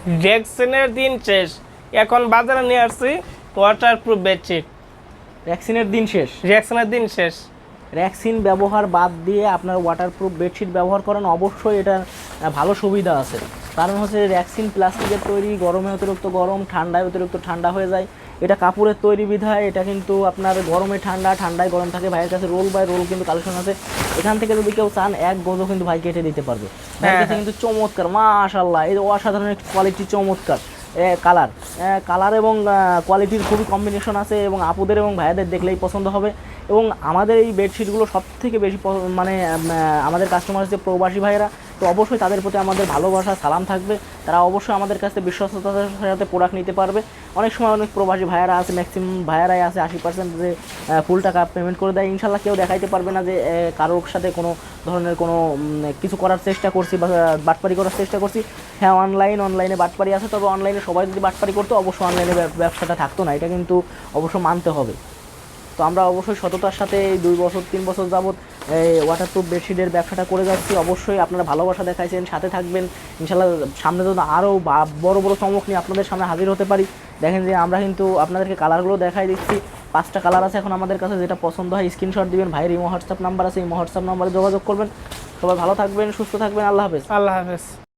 ভ্যাকসিনের দিন শেষ, এখন বাজারে নিয়ে আসছি ওয়াটারপ্রুফ বেডশিট। ভ্যাকসিনের দিন শেষ, ভ্যাকসিনের দিন শেষ। ভ্যাকসিন ব্যবহার বাদ দিয়ে আপনার ওয়াটারপ্রুফ বেডশিট ব্যবহার করেন, অবশ্যই এটা ভালো সুবিধা আছে। কারণ হচ্ছে ভ্যাকসিন প্লাস্টিকের তৈরি, গরমে অতিরিক্ত গরম, ঠান্ডায় অতিরিক্ত ঠান্ডা হয়ে যায়। এটা কাপড়ের তৈরি বিধায় এটা কিন্তু আপনার গরমে ঠান্ডা, ঠান্ডায় গরম থাকে। ভাইয়ের কাছে রোল বাই রোল কিন্তু কালেকশন আছে, এখান থেকে যদি কেউ চান এক গজও কিন্তু ভাই কেটে দিতে পারবে। ভাইয়ের কাছে কিন্তু চমৎকার, মাশাআল্লাহ, এই অসাধারণ একটি কোয়ালিটি, চমৎকার কালার, কালার এবং কোয়ালিটির খুবই কম্বিনেশন আছে এবং আপুদের এবং ভাইয়াদের দেখলেই পছন্দ হবে। এবং আমাদের এই বেডশিটগুলো সবথেকে বেশি মানে আমাদের কাস্টমার যে প্রবাসী ভাইয়েরা, তো অবশ্যই তাদের প্রতি আমাদের ভালোবাসা সালাম থাকবে। তারা অবশ্যই আমাদের কাছে বিশ্বস্ততার সাথে প্রোডাক্ট নিতে পারবে। অনেক সময় অনেক প্রবাসী ভাইয়ারা আছে, ম্যাক্সিমাম ভাইয়ারাই আছে 80% যে ফুল টাকা পেমেন্ট করে দেয়। ইনশাল্লাহ কেউ দেখাইতে পারবে না যে কারোর সাথে কোনো ধরনের কোনো কিছু করার চেষ্টা করছি বা বাটপারি করার চেষ্টা করছি। হ্যাঁ, অনলাইনে বাটপারি আছে, তবে অনলাইনে সবাই যদি বাটপারি করতো অবশ্যই অনলাইনে ব্যবসাটা থাকতো না, এটা কিন্তু অবশ্য মানতে হবে। তো আমরা অবশ্যই সততার সাথে এই 2 বছর 3 বছর যাবত এই ওয়াটারপ্রুফ বেডশিটের ব্যবসাটা করে যাচ্ছি। অবশ্যই আপনারা ভালোবাসা দেখাইছেন, সাথে থাকবেন। ইনশাল্লাহ সামনে যদি আরও বড় বড় চমক নিয়ে আপনাদের সামনে হাজির হতে পারি। দেখেন যে আমরা কিন্তু আপনাদেরকে কালারগুলো দেখাই দিচ্ছি, 5টা কালার আছে এখন আমাদের কাছে। যেটা পছন্দ হয় স্ক্রিনশট দিবেন, ভাইয়ের ইমো হোয়াটসঅ্যাপ নাম্বার আছে, ইমো হোয়াটসঅ্যাপ নাম্বারে যোগাযোগ করবেন। সবাই ভালো থাকবেন, সুস্থ থাকবেন, আল্লাহ হাফেজ। আল্লাহ হাফেজ।